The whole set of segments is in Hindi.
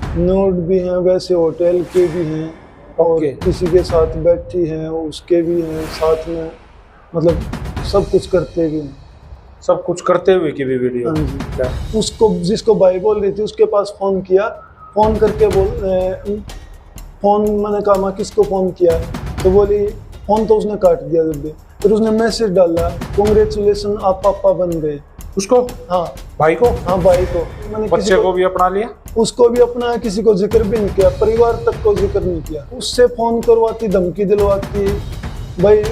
नोट भी हैं, वैसे होटल के भी हैं और ओके। किसी के साथ बैठी हैं उसके भी हैं साथ में, मतलब सब कुछ करते भी हैं। सब कुछ करते हुए की भी वीडियो? हाँ जी। क्या? उसको जिसको भाई बोल रही थी उसके पास फ़ोन किया, फ़ोन करके फ़ोन मैंने कहा मैं किसको फ़ोन किया है, तो बोली फ़ोन तो उसने काट दिया जब भी। फिर उसने मैसेज डाला, कांग्रेचुलेसन आप पापा बन गए। उसको? हाँ भाई को? हाँ भाई को। मैंने बच्चे को भी अपना लिया? उसको भी अपना, किसी को जिक्र भी नहीं किया, परिवार तक को जिक्र नहीं किया। उससे फ़ोन करवाती, धमकी दिलवाती भाई,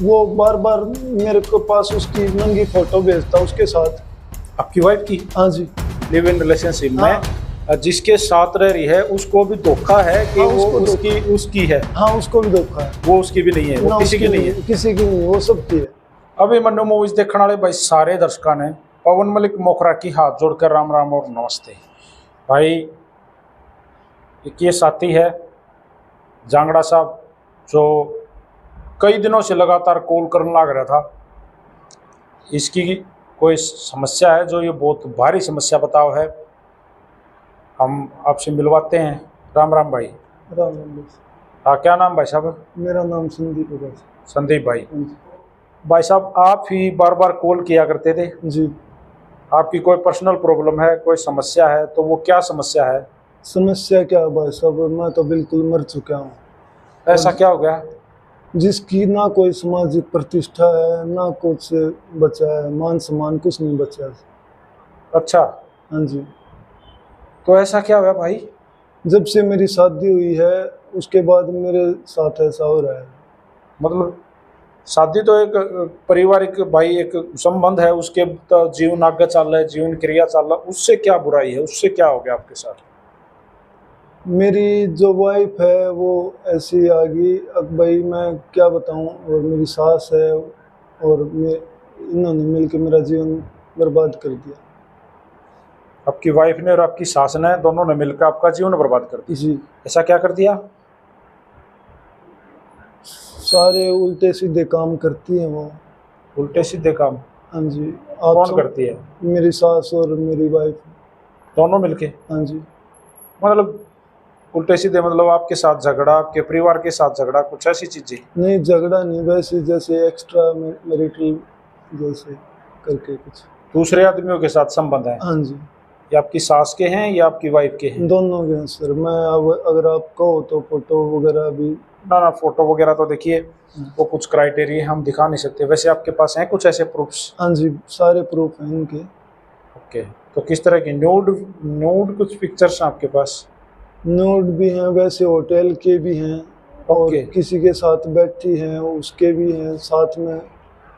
वो बार बार मेरे को पास उसकी नंगी फोटो भेजता उसके साथ। आपकी वाइफ की हाँ जी। लिव इन रिलेशनशिप हाँ। में जिसके साथ रह रही है उसको भी धोखा है कि हाँ, वो उसको उसकी है? हाँ उसको भी धोखा है। वो उसकी भी नहीं है, वो ना किसी की उसकी नहीं है। किसी की नहीं, वो सबकी है। अभी मन्नू मूवीज देखने वाले भाई सारे दर्शकों ने पवन मलिक मोखरा की हाथ जोड़कर राम राम और नमस्ते। भाई एक ये साथी है जांगड़ा साहब जो कई दिनों से लगातार कॉल करने लग रहा था। इसकी कोई समस्या है जो ये बहुत भारी समस्या बताओ है, हम आपसे मिलवाते हैं। राम राम भाई। राम राम। हाँ, क्या नाम भाई साहब? मेरा नाम संदीप है भाई। संदीप भाई। हाँ जी। भाई साहब आप ही बार बार कॉल किया करते थे। जी। आपकी कोई पर्सनल प्रॉब्लम है, कोई समस्या है, तो वो क्या समस्या है? समस्या क्या है भाई साहब, मैं तो बिल्कुल मर चुका हूँ। ऐसा क्या हो गया? जिसकी ना कोई सामाजिक प्रतिष्ठा है ना कुछ बचा है, मान सम्मान कुछ नहीं बचा है। अच्छा, हाँ जी। तो ऐसा क्या हुआ भाई? जब से मेरी शादी हुई है उसके बाद मेरे साथ ऐसा हो रहा है। मतलब शादी तो एक पारिवारिक भाई एक संबंध है, उसके तो जीवन आगे चल रहा है, जीवन क्रिया चल रहा है, उससे क्या बुराई है, उससे क्या हो गया आपके साथ? मेरी जो वाइफ है वो ऐसी आ गई, अब भाई मैं क्या बताऊं, और मेरी सास है और इन्होंने मिलकर मेरा जीवन बर्बाद कर दिया। आपकी वाइफ ने और आपकी सास ने दोनों ने मिलकर आपका जीवन बर्बाद कर दिया? जी। ऐसा क्या कर दिया? सारे उल्टे सीधे काम करती हैं वो। उल्टे सीधे काम? हाँ जी। कौन करती है? मेरी सास और मेरी वाइफ। दोनों मिलके? हाँ जी। मतलब उल्टे सीधे मतलब आपके साथ झगड़ा, आपके परिवार के साथ झगड़ा, कुछ ऐसी चीजें? नहीं झगड़ा नहीं, वैसे जैसे एक्स्ट्रा मैरिटल जैसे करके कुछ। दूसरे आदमियों के साथ संबंध है? हाँ जी। ये आपकी सास के हैं या आपकी वाइफ के हैं? दोनों के हैं सर। मैं अब अगर आप कहो तो फोटो वगैरह भी। ना ना, फोटो वगैरह तो देखिए वो कुछ क्राइटेरिया हम दिखा नहीं सकते। वैसे आपके पास हैं कुछ ऐसे प्रूफ्स? हाँ जी, सारे प्रूफ हैं इनके। ओके, तो किस तरह की न्यूड न्यूड कुछ पिक्चर्स हैं आपके पास? नोट भी हैं, वैसे होटल के भी हैं और ओके। किसी के साथ बैठी हैं उसके भी हैं साथ में,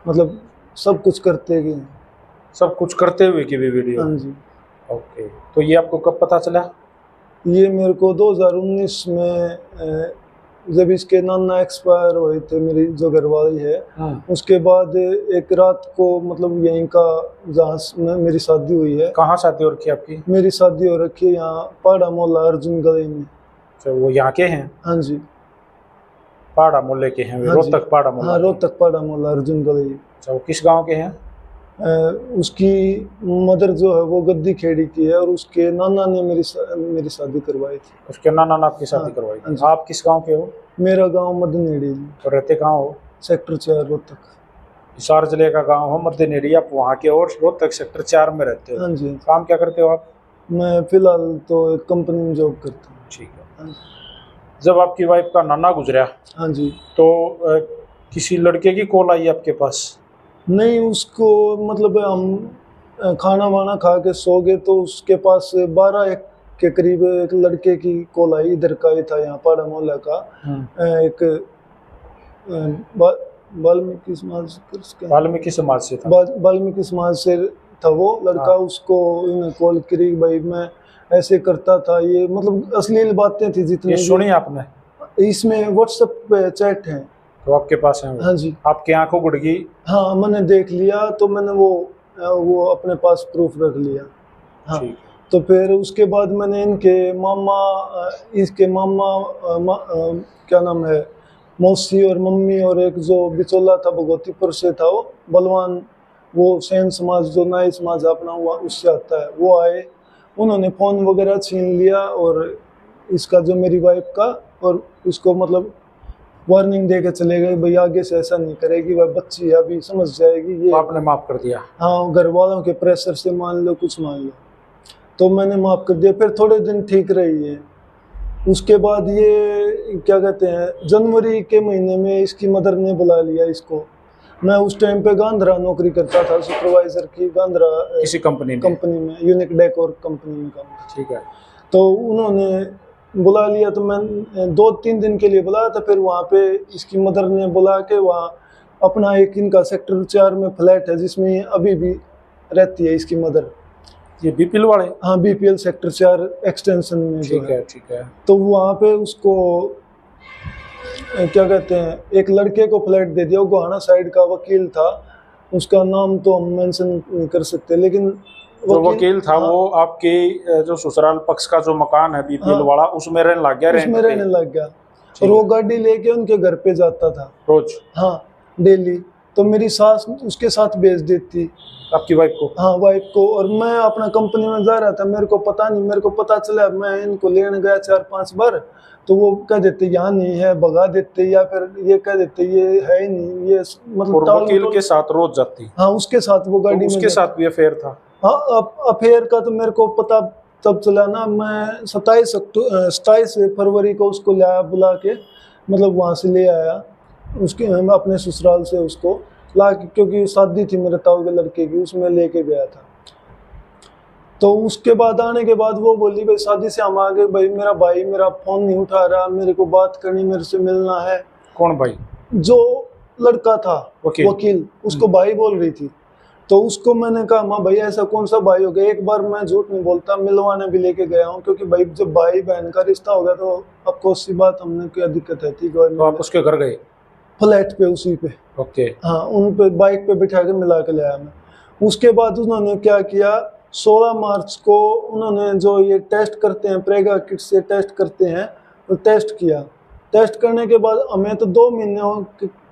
मतलब सब कुछ करते भी हैं। सब कुछ करते हुए की भी वीडियो? हाँ जी। ओके, तो ये आपको कब पता चला? ये मेरे को 2019 में जब इसके नाना एक्सपायर हुए थे, मेरी जो घरवाली है, उसके बाद एक रात को, मतलब यहीं का जहाँ में मेरी शादी हुई है। कहाँ शादी हो रखी है आपकी? मेरी शादी हो रखी है यहाँ पहाड़ा मोहल्ला अर्जुन गली में। तो वो यहाँ के हैं? हाँ जी। पहाड़ा मोहल्ले के हैं? हाँ जी। रोहतक पहाड़ा मोहल्ला? हाँ, रोहतक पहाड़ा मोहल्ला अर्जुन गली। अच्छा, वो किस गांव के हैं? उसकी मदर जो है वो गद्दी खेड़ी की है और उसके नाना ने मेरी शादी करवाई थी। उसके नाना ने आपकी शादी करवाई थी? आप किस गांव के हो? मेरा गांव मदनेड़ी जी। और रहते कहाँ हो? सेक्टर 4 रोहतक। हिसार जिले का गांव हो मदनेड़ी, आप वहाँ के और रोहतक सेक्टर 4 में रहते हो? हाँ जी। काम क्या करते हो आप? मैं फिलहाल तो एक कंपनी में जॉब करता हूँ। ठीक है। जब आपकी वाइफ का नाना गुजरा, हाँ जी, तो किसी लड़के की कॉल आई आपके पास? नहीं उसको, मतलब हम खाना वाना खा के सो गए तो उसके पास 12-1 के करीब एक लड़के की कॉल आई, इधर का ही था, यहाँ पहाड़ा मोहल्ला का। एक वाल्मीकि समाज वाल्मीकि समाज से था? वाल्मीकि समाज से था वो लड़का। हाँ। उसको इन्हें कॉल करी, भाई मैं ऐसे करता था, ये मतलब अश्लील बातें थी जितनी। ये सुनी आपने? इसमें व्हाट्सएप पे चैट है। तो आपके पास है वो? हाँ जी। आपकी आंखों गुड़ गई? हाँ, मैंने देख लिया तो मैंने वो अपने पास प्रूफ रख लिया। हाँ। ठीक है। तो फिर उसके बाद मैंने इसके मामा क्या नाम है, मौसी और मम्मी और एक जो बिचौला था भगवतीपुर से था, वो बलवान, वो सेन समाज जो नाई समाज अपना हुआ उससे आता है, वो आए। उन्होंने फ़ोन वगैरह छीन लिया और इसका जो मेरी वाइफ का, और इसको मतलब वार्निंग दे के चले गए, भाई आगे से ऐसा नहीं करेगी, वह बच्ची है अभी समझ जाएगी ये। तो आपने माफ कर दिया? हाँ, घर वालों के प्रेशर से मान लो, कुछ मान लो, तो मैंने माफ कर दिया। फिर थोड़े दिन ठीक रही है। उसके बाद ये क्या कहते हैं, जनवरी के महीने में इसकी मदर ने बुला लिया इसको। मैं उस टाइम पे गांधरा नौकरी करता था, सुपरवाइजर की, गांधरा किसी कंपनी में यूनिक डेकोर कंपनी में काम। ठीक है। तो उन्होंने बुला लिया, तो मैं 2-3 दिन के लिए बुलाया था। फिर वहाँ पे इसकी मदर ने बुला के वहाँ अपना एक इनका सेक्टर 4 में फ्लैट है, जिसमें अभी भी रहती है इसकी मदर। ये बीपीएल वाले? हाँ, बीपीएल सेक्टर 4 एक्सटेंशन में जो है। ठीक है। तो वहाँ पे उसको क्या कहते हैं, एक लड़के को फ्लैट दे दिया। वो गोहाना साइड का वकील था, उसका नाम तो हम मेंशन नहीं कर सकते, लेकिन जो वकील था, हाँ, वो आपके जो ससुराल पक्ष का जो मकान है बीपीएल, हाँ, वाला, उसमें रहने लग गया, उसमें रहने लग गया। और वो गाड़ी लेके उनके घर पे जाता था रोज, हाँ, डेली। तो मेरी सास उसके साथ भेज देती आपकी वाइफ को? हाँ, वाइफ को। और मैं अपना कंपनी में जा रहा था, मेरे को पता नहीं, मेरे को पता चला, मैं इनको लेने गया 4-5 बार, तो वो कह देते यहाँ नहीं है, भगा देते, या फिर ये कह देते ये है ही नहीं, ये मतलब वकील के साथ रोज जाती? हाँ, उसके साथ वो गाड़ी में। उसके साथ भी अफेयर था? हाँ, अफेयर का तो मेरे को पता तब चला ना, मैं 27 फरवरी को उसको लाया बुला के, मतलब वहाँ से ले आया उसके, अपने ससुराल से उसको ला के, क्योंकि शादी थी मेरे ताऊ के लड़के की, उसमें लेके गया था। तो उसके बाद आने के बाद वो बोली, भाई शादी से हम आ गए, भाई मेरा भाई मेरा फोन नहीं उठा रहा, मेरे को बात करनी, मेरे से मिलना है। कौन भाई? जो लड़का था वकील, उसको भाई बोल रही थी। तो उसको मैंने कहा, माँ भाई ऐसा कौन सा भाई हो गया, एक बार मैं झूठ नहीं बोलता, मिलवाने भी लेके गया हूँ, क्योंकि भाई जब भाई बहन का रिश्ता हो गया तो आपको उसकी बात, हमने क्या दिक्कत है। ठीक है, तो आप उसके घर गए? फ्लैट पे, उसी पे। ओके। हाँ, उन पे बाइक पे बिठा के मिला के लाया मैं। उसके बाद उन्होंने क्या किया, 16 मार्च को उन्होंने जो ये टेस्ट करते हैं, प्रेगा किट से टेस्ट करते हैं, तो टेस्ट किया। टेस्ट करने के बाद हमें तो 2 महीने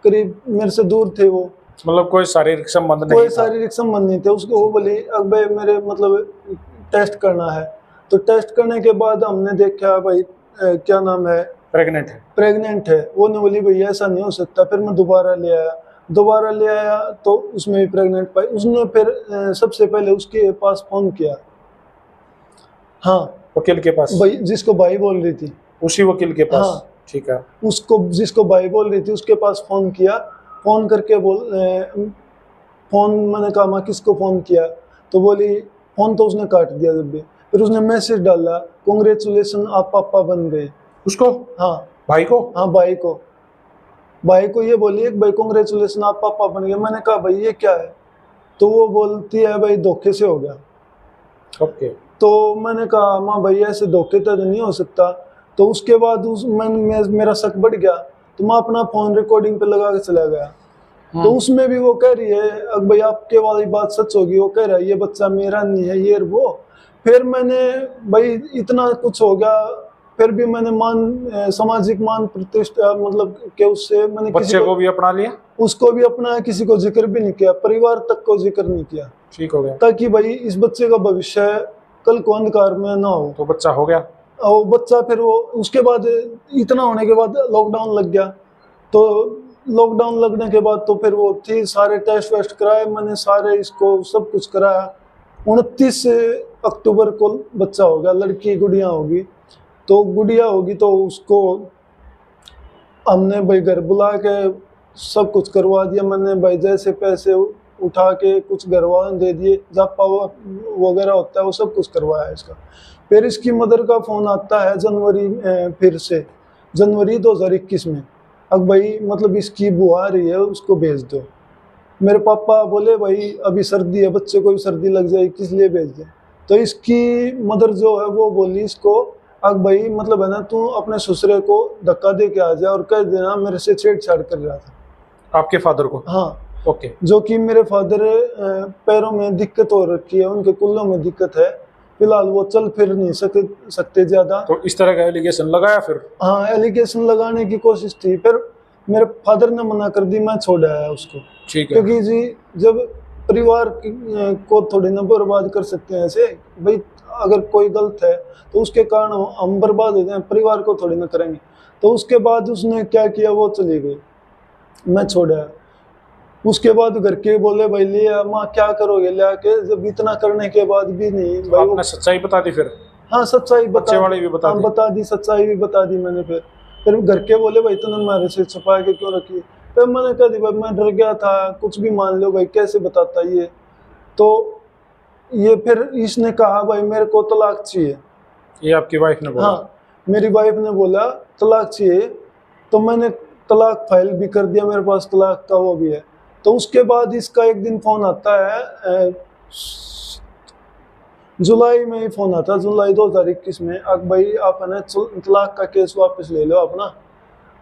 करीब मेरे से दूर थे वो, मतलब कोई शारीरिक संबंध नहीं, कोई शारीरिक संबंध नहीं थे उसको। वो बोली, अब भाई मेरे मतलब टेस्ट करना है। तो टेस्ट करने के बाद हमने देखा, भाई क्या नाम है, प्रेग्नेंट है। वो ने बोली, भाई ऐसा नहीं हो सकता। फिर मैं दोबारा ले आया तो उसमें भी प्रेग्नेंट पाई। उसने फिर सबसे पहले उसके पास फोन किया, हाँ, वकील के पास, भाई जिसको भाई बोल रही थी, उसी वकील के पास। हाँ, ठीक है। उसको जिसको भाई बोल रही थी उसके पास फोन किया। फोन करके फोन, मैंने कहा माँ किसको फोन किया, तो बोली फोन तो उसने काट दिया जब भी। फिर उसने मैसेज डाला, कांग्रेचुलेशन आप पापा बन गए। उसको? हाँ, भाई को? हाँ, भाई को ये बोली, भाई कांग्रेचुलेशन आप पापा बन गए। मैंने कहा भाई ये क्या है, तो वो बोलती है भाई धोखे से हो गया। ओके। तो मैंने कहा माँ भाई ऐसे धोखे तो नहीं हो सकता। तो उसके बाद मेरा शक बढ़ गया, तो मैं अपना फोन रिकॉर्डिंग पे लगा के चला गया। तो उसमें भी वो कह रही है, अब भाई आपके वाली बात सच होगी। वो कह रहा है ये बच्चा मेरा नहीं है, ये वो। फिर मैंने भाई इतना कुछ हो गया, फिर भी मैंने सामाजिक मान प्रतिष्ठा मतलब के उससे मैंने बच्चे को भी अपना लिया, उसको भी अपना, किसी को जिक्र भी नहीं किया, परिवार तक को जिक्र नहीं किया। ठीक हो गया, ताकि भाई इस बच्चे का भविष्य कल को अंधकार में ना हो। तो बच्चा हो गया। और बच्चा फिर वो उसके बाद इतना होने के बाद लॉकडाउन लग गया। तो लॉकडाउन लगने के बाद तो फिर वो थी, सारे टेस्ट वेस्ट कराए मैंने, सारे इसको सब कुछ कराया। 29 अक्टूबर को बच्चा हो गया, लड़की गुड़िया होगी। तो गुड़िया होगी तो उसको हमने भाई घर बुला के सब कुछ करवा दिया मैंने भाई, जैसे पैसे उठा के कुछ घर वालों दे दिए, जापा वगैरह होता है वो सब कुछ करवाया इसका। फिर इसकी मदर का फ़ोन आता है जनवरी 2021 में, अब भाई मतलब इसकी बुआ आ रही है उसको भेज दो। मेरे पापा बोले भाई अभी सर्दी है, बच्चे को भी सर्दी लग जाएगी, किस लिए भेज दे। तो इसकी मदर जो है वो बोली इसको, अब भाई मतलब है ना तू अपने ससुरे को धक्का दे के आ जाए और कह देना मेरे से छेड़छाड़ कर रहा था। आपके फादर को? हाँ, ओके। जो कि मेरे फादर पैरों में दिक्कत हो रखी है, उनके कुल्लों में दिक्कत है, फिलहाल वो चल फिर नहीं सकते ज्यादा। तो इस तरह का एलिगेशन लगाया फिर? हाँ, एलिगेशन लगाने की कोशिश थी, फिर मेरे फादर ने मना कर दी, मैं छोड़ आया उसको। ठीक है। क्योंकि जी जब परिवार को थोड़ी ना बर्बाद कर सकते हैं ऐसे, भाई अगर कोई गलत है तो उसके कारण हम बर्बाद हो जाए, परिवार को थोड़ी ना करेंगे। तो उसके बाद उसने क्या किया, वो चली गई, मैं छोड़ा। उसके बाद घर के बोले भाई लिया माँ क्या करोगे लिया के, जब इतना करने के बाद भी नहीं तो भाई। आपने सच्चाई बता दी फिर? हाँ सच्चाई बच्चे वाली भी बता हाँ, दी? बता दी, सच्चाई भी बता दी मैंने। फिर घर के बोले भाई तूने हमारे से छुपा के क्यों रखी। फिर मैंने कह दी भाई मैं डर गया था, कुछ भी मान लो भाई, कैसे बताता ये। तो ये फिर इसने कहा भाई मेरे को तलाक चाहिए। ये आपकी वाइफ ने बोला? हाँ, मेरी वाइफ ने बोला तलाक चाहिए। तो मैंने तलाक फाइल भी कर दिया, मेरे पास तलाक का वो भी है। तो उसके बाद इसका एक दिन फोन आता है, जुलाई में ही फोन आता, जुलाई 2021 में, अब भाई आप है ना तलाक का केस वापस ले लो अपना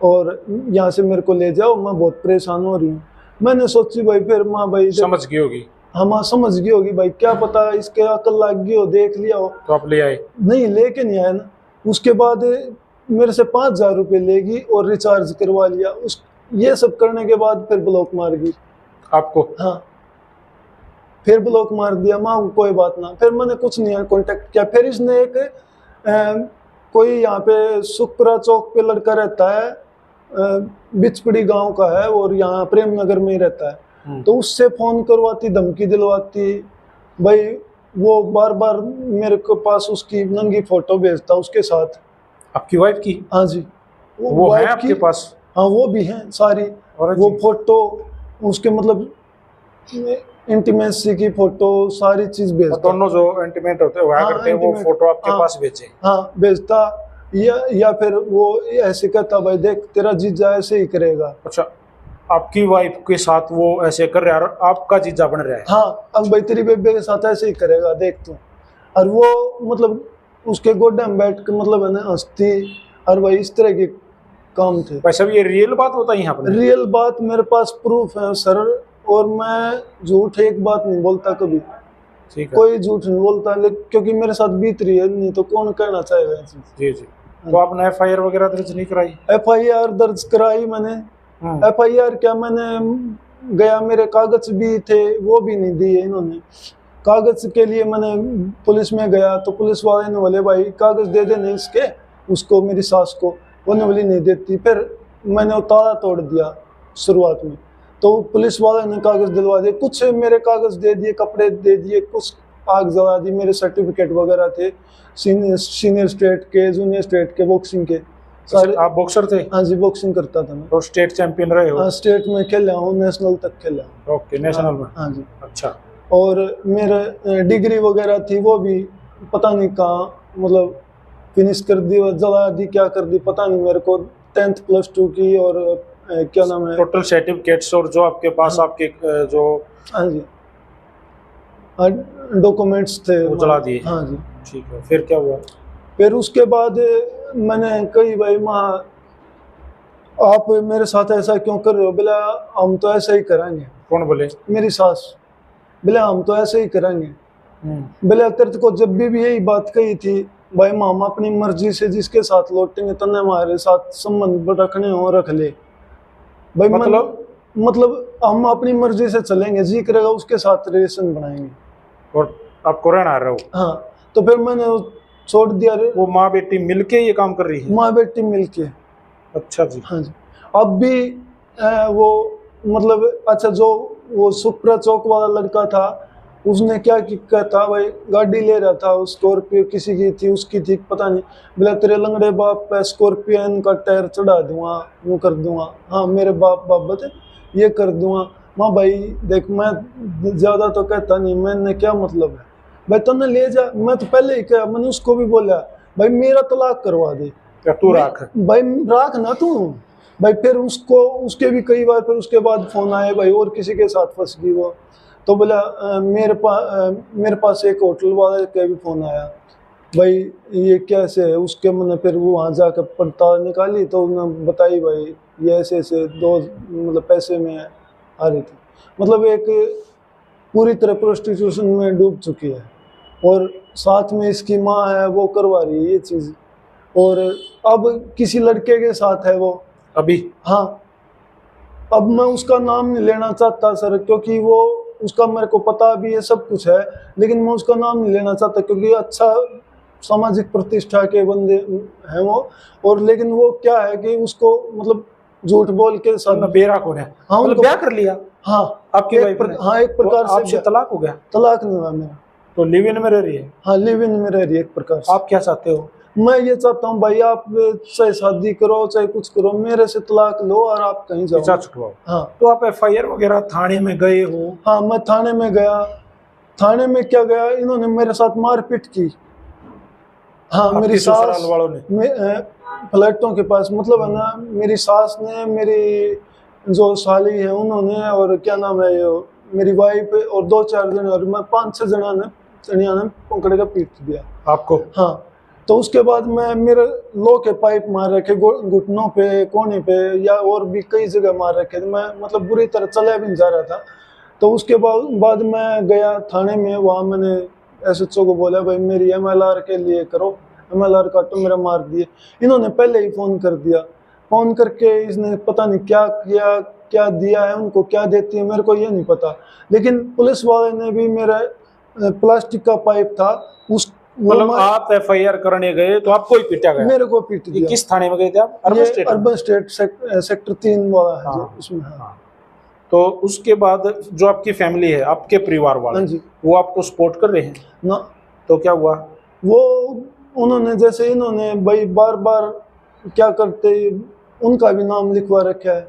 और यहाँ से मेरे को ले जाओ, मैं बहुत परेशान हो रही हूँ। मैंने सोची भाई, फिर माँ भाई समझ गई होगी? हाँ माँ समझ गई होगी भाई, क्या पता इसके अकल लग गई हो, देख लिया हो। तो आप ले आए? नहीं लेके नहीं आया ना। उसके बाद मेरे से 5,000 रुपये लेगी और रिचार्ज करवा लिया। उस ये सब करने के बाद फिर ब्लॉक मार गई आपको? हाँ, फिर ब्लॉक मार दिया। माँ कोई बात ना, फिर मैंने कुछ नहीं कांटेक्ट किया। फिर इसने एक कोई यहाँ पे सुखपुरा चौक पे लड़का रहता है, बिचपड़ी गांव का है और यहाँ प्रेम नगर में ही रहता है। तो उससे फोन करवाती, धमकी दिलवाती भाई। वो बार बार मेरे को पास उसकी नंगी फोटो भेजता उसके साथ। आपकी वाइफ की? हाँ जी, वो है वाइफ आपके पास? हाँ वो भी है सारी। वो फोटो उसके मतलब इंटीमेसी की फोटो सारी चीज भेजता। दोनों जो इंटीमेट होते हैं वो करते हैं, वो फोटो आपके पास भेजे? हाँ भेजता, या फिर वो ऐसे कहता भाई देख तेरा जीजा ऐसे ही करेगा। अच्छा, आपकी वाइफ के साथ वो ऐसे कर रहा है और आपका जीजा बन रहा है? हाँ, अब भाई तेरी बेबे के साथ ऐसे ही करेगा देख तू। और वो मतलब उसके गोड्डे में बैठ के मतलब है ना हंसती, और भाई इस तरह के काम थे। भाई साहब ये रियल बात बताई आपने? रियल बात, मेरे पास प्रूफ है सर, और मैं झूठ एक बात नहीं बोलता कभी। ठीक है, कोई झूठ नहीं बोलता, लेकिन क्योंकि मेरे साथ बीत रही है, नहीं तो कौन कहना चाहेगा ये चीज। जी जी। तो आपने FIR वगैरह दर्ज नहीं कराई? FIR दर्ज कराई मैंने। FIR क्या, मैंने गया, मेरे कागज भी थे वो भी नहीं दिए इन्होंने। कागज के लिए मैंने पुलिस में गया तो पुलिस वाले ने बोले भाई कागज दे देने इसके, उसको मेरी सास को, वो ने बोली नहीं देती। फिर मैंने वो ताला तोड़ दिया शुरुआत में, तो पुलिस वाले ने कागज दिलवा दिए, कुछ मेरे कागज दे दिए, कपड़े दे दिए, कुछ आग जला दी, मेरे सर्टिफिकेट वगैरह थे सीनियर स्टेट के, जूनियर स्टेट के, बॉक्सिंग के सारे। आप बॉक्सर थे? हाँ जी, बॉक्सिंग करता था मैं। तो स्टेट चैंपियन रहे हो? हाँ, स्टेट में खेला हूँ, नेशनल तक खेला हूँ। ओके, नेशनल में? हाँ जी। अच्छा। और मेरे डिग्री वगैरह थी वो भी पता नहीं कहाँ, मतलब फिनिश कर दी, जला दी, क्या कर दी पता नहीं मेरे को। 10th +2 की, और क्या नाम है, टोटल सर्टिफिकेट्स और जो आपके पास आपके जो हाँ जी डॉक्यूमेंट्स थे वो जला दिए? हाँ जी। ठीक है, फिर क्या हुआ? फिर उसके बाद मैंने कही भाई माँ आप मेरे साथ ऐसा क्यों कर रहे हो। बोला हम तो ऐसा ही करेंगे। कौन बोले? मेरी सास। बोला हम तो ऐसे ही करेंगे। बोले तेरे को जब भी यही बात कही थी भाई मामा अपनी मर्जी से जिसके साथ लौटेंगे तने हमारे साथ संबंध रखने हो रख ले भाई। मतलब हम अपनी मर्जी से चलेंगे, जी करेगा उसके साथ रिलेशन बनाएंगे और आपको रहना रहे हो। हाँ, तो फिर मैंने छोड़ दिया। वो माँ बेटी मिलके ये काम कर रही है? माँ बेटी मिलके। अच्छा जी। हाँ जी। अब भी वो मतलब अच्छा, जो वो सुखपुरा चौक वाला लड़का था उसने क्या किया था भाई, गाड़ी ले रहा था, स्कॉर्पियो किसी की थी, उसकी थी पता नहीं। बोला तेरे लंगड़े बाप पे स्कॉर्पियन का टायर चढ़ा दूंगा, वो कर दूंगा। हाँ, मेरे बाप बाबत ये कर दूंगा। माँ भाई देख मैं ज्यादा तो कहता नहीं, मैंने क्या मतलब है भाई, तुमने ले जा। मैं तो पहले ही कहा, मैंने उसको भी बोला भाई मेरा तलाक करवा दे। क्या तू राख भाई, राख ना तू भाई। फिर उसके भी कई बार फिर उसके बाद फोन आए भाई, और किसी के साथ फंस गई वो। तो बोला मेरे पास एक होटल वाले का भी फोन आया भाई, ये कैसे है उसके। मैंने फिर वो वहाँ जाकर पड़ताल निकाली तो उन्होंने बताई भाई ये ऐसे ऐसे दो मतलब पैसे में आ रही थी। मतलब एक पूरी तरह प्रोस्टिट्यूशन में डूब चुकी है, और साथ में इसकी माँ है वो करवा रही है ये चीज़, और अब किसी लड़के के साथ है वो अभी। हाँ, अब मैं उसका नाम नहीं लेना चाहता सर, क्योंकि वो उसका मेरे को पता भी है, सब कुछ है, लेकिन मैं उसका नाम नहीं लेना चाहता क्योंकि अच्छा सामाजिक प्रतिष्ठा के बंदे हैं वो। और लेकिन वो क्या है कि उसको मतलब झूठ बोल के सब बेरा कौन है? हाँ मतलब उनको ब्याह कर लिया हाँ आपकी वाइफ ने? हाँ एक प्रकार तो आपसे से तलाक हो गया? तलाक नहीं हुआ मेरा। तो लिव इन में रह रही है? हाँ लिव इन में रह रही है एक प्रकार से। आप क्या चाहते हो? मैं ये चाहता हूँ भाई, आप चाहे शादी करो चाहे कुछ करो, मेरे से तलाक लो और आप कहीं पीछा जाओ। छुटवाओ। हाँ तो आप एफआईआर वगैरह थाने में गए हो? हाँ मैं थाने में गया। थाने में क्या गया, इन्होंने मेरे साथ मारपीट की। हाँ मेरी आपके सास ससुराल वालों ने? फ्लैटों के पास मतलब है ना, मेरी सास ने, मेरी जो साली है उन्होंने, और क्या नाम है ये मेरी वाइफ और 2-4 जने, और मैं 5-6 जनिया ने पकड़ के पीट दिया आपको? हाँ। तो उसके बाद मैं मेरे लो के पाइप मार रखे घुटनों पे, कोने पे, या और भी कई जगह मार रखे थे। मैं मतलब बुरी तरह चला भी नहीं जा रहा था। तो उसके बाद मैं गया थाने में। वहाँ मैंने एसएचओ को बोला भाई मेरी एमएलआर के लिए करो, एमएलआर काटो, मेरा मार दिए। इन्होंने पहले ही फ़ोन कर दिया। फ़ोन करके इसने पता नहीं क्या किया, क्या दिया है उनको, क्या देती है मेरे को ये नहीं पता। लेकिन पुलिस वाले ने भी मेरा प्लास्टिक का पाइप था उस मतलब आप एफआईआर करने गए तो आपको ही पीटा गया? मेरे को पीट ये दिया। किस थाने में गए थे आप? Urban state? Urban state sector 3 वाला है जो हाँ, उसमें। हाँ। हाँ। तो उसके बाद जो आपकी फैमिली है, आपके परिवार हाँ वाले, जी। वो आपको सपोर्ट कर रहे हैं? ना तो क्या हुआ? वो उन्होंने जैसे इन्होंने भाई बार बार क्या करते, उनका भी नाम लिखवा रखा है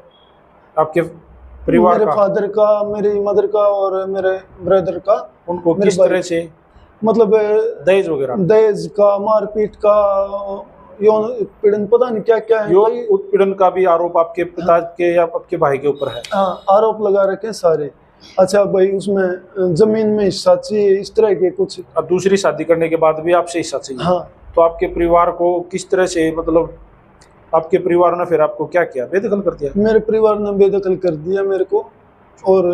आपके परिवार मेरे का? फादर का, मेरी मदर का और मेरे ब्रदर का। उनको मेरे किस भाई तरह से मतलब दहेज वगैरह? दहेज का, मारपीट का, यौन उत्पीड़न, पता नहीं क्या क्या है। यौन उत्पीड़न का भी आरोप आपके पिता के या आपके भाई के ऊपर है? हाँ आरोप लगा रखे हैं सारे। अच्छा भाई उसमें जमीन में हिस्सा चाहिए, इस तरह के कुछ। अब दूसरी शादी करने के बाद भी आपसे हिस्सा चाहिए? हाँ। तो आपके परिवार को किस तरह से, मतलब आपके परिवार ने फिर आपको क्या किया? बेदखल कर दिया? मेरे परिवार ने बेदखल कर दिया मेरे को। और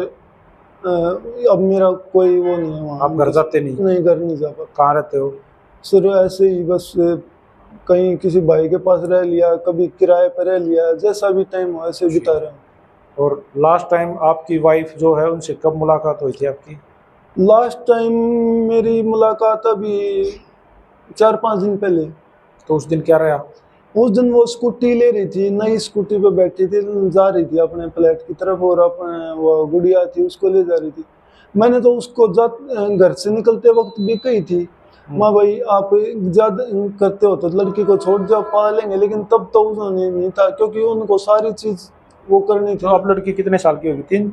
अब मेरा कोई वो नहीं है वहाँ। आप घर जाते नहीं? नहीं, घर नहीं जा पाता। कहाँ रहते हो? सर ऐसे ही बस कहीं किसी भाई के पास रह लिया, कभी किराए पर रह लिया, जैसा भी टाइम हो ऐसे बिता रहा हूँ। और लास्ट टाइम आपकी वाइफ जो है उनसे कब मुलाकात हुई थी आपकी? लास्ट टाइम मेरी मुलाकात अभी 4-5 दिन पहले। तो उस दिन क्या रहा? उस दिन वो स्कूटी ले रही थी, नई स्कूटी पे बैठी थी, जा रही थी अपने फ्लैट की तरफ, और अपने वो गुड़िया थी उसको ले जा रही थी। मैंने तो उसको घर से निकलते वक्त भी कही थी, माँ भाई आप ज्यादा करते हो तो लड़की को छोड़ जाओ, पालेंगे। लेकिन तब तो उन्होंने नहीं था, क्योंकि उनको सारी चीज वो करनी थी। तो आप लड़की कितने साल की होगी? 3?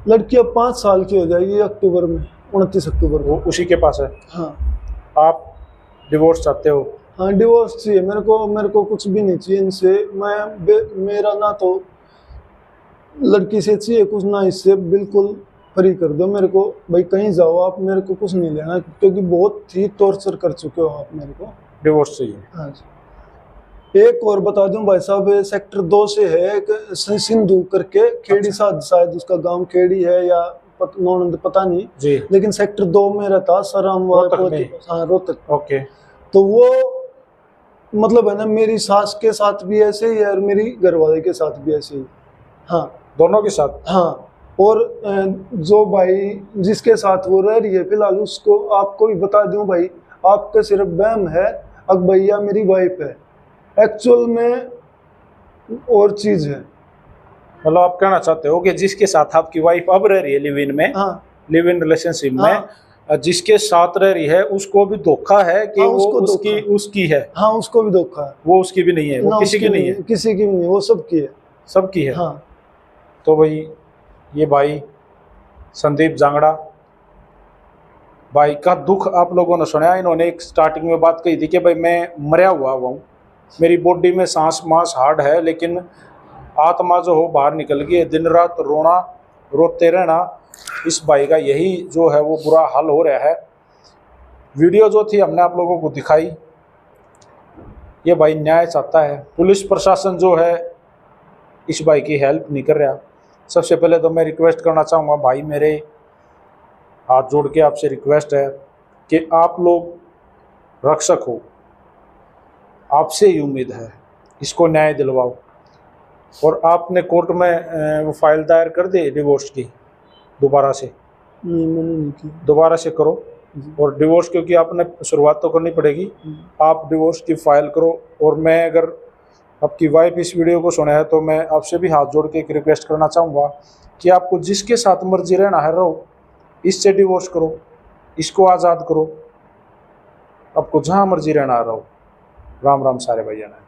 लड़की अब 5 साल की हो जाएगी अक्टूबर में, 29 अक्टूबर वो को। उसी के पास है? हाँ। आप डिवोर्स चाहते हो? हाँ डिवोर्स चाहिए मेरे को कुछ भी नहीं चाहिए इनसे। मेरा ना तो लड़की से चाहिए कुछ, ना इससे, बिल्कुल फ्री कर दो मेरे को भाई, कहीं जाओ आप, मेरे को कुछ नहीं लेना, क्योंकि बहुत ही टॉर्चर कर चुके हो आप मेरे को। डिवोर्स चाहिए? हाँ जी। एक और बता दूं भाई साहब, सेक्टर 2 से है एक सिंधु करके, खेड़ी शायद उसका गांव खेड़ी है या नौनंद पता नहीं जी। लेकिन सेक्टर 2 में रहता, सराम हाँ रोहतक। ओके। तो वो मतलब है ना, मेरी सास के साथ भी ऐसे ही है और मेरी घरवाले के साथ भी ऐसे ही। हाँ दोनों के साथ? हाँ। और जो भाई जिसके साथ वो रह रही है फिलहाल, उसको आपको भी बता दूं भाई, आपका सिर्फ वहम है, अब भैया मेरी वाइफ है, एक्चुअल में और चीज है। मतलब आप कहना चाहते हो कि जिसके साथ आपकी वाइफ अब रह रही है लिव इन में, हाँ लिव इन रिलेशनशिप में, हाँ। जिसके साथ रह रही है उसको भी धोखा है कि हाँ, वो उसको उसकी है? हाँ उसको भी धोखा है। वो उसकी भी नहीं है? वो ना किसी की उसकी नहीं है? किसी की भी नहीं, वो सबकी है। सबकी है? हाँ। तो भाई ये भाई संदीप जांगड़ा भाई का दुख आप लोगों ने सुना। इन्होंने एक स्टार्टिंग में बात कही थी कि भाई मैं मरा हुआ हूँ, मेरी बॉडी में सांस मांस हार्ड है, लेकिन आत्मा जो हो बाहर निकल गई है। दिन रात रोना, रोते रहना, इस भाई का यही जो है वो बुरा हाल हो रहा है। वीडियो जो थी हमने आप लोगों को दिखाई। ये भाई न्याय चाहता है, पुलिस प्रशासन जो है इस भाई की हेल्प नहीं कर रहा। सबसे पहले तो मैं रिक्वेस्ट करना चाहूँगा भाई, मेरे हाथ जोड़ के आपसे रिक्वेस्ट है कि आप लोग रक्षक हो, आपसे ही उम्मीद है, इसको न्याय दिलवाओ। और आपने कोर्ट में वो फाइल दायर कर दी डिवोर्स की दोबारा से? नहीं मैंने नहीं की। दोबारा से करो। जी। और डिवोर्स, क्योंकि आपने शुरुआत तो करनी पड़ेगी, आप डिवोर्स की फाइल करो। और मैं, अगर आपकी वाइफ इस वीडियो को सुना है तो मैं आपसे भी हाथ जोड़ के एक रिक्वेस्ट करना चाहूँगा कि आपको जिसके साथ मर्जी रहना है रहो, इससे डिवोर्स करो, इसको आज़ाद करो, आपको जहाँ मर्जी रहना है रहो। राम राम सारे भैया ने।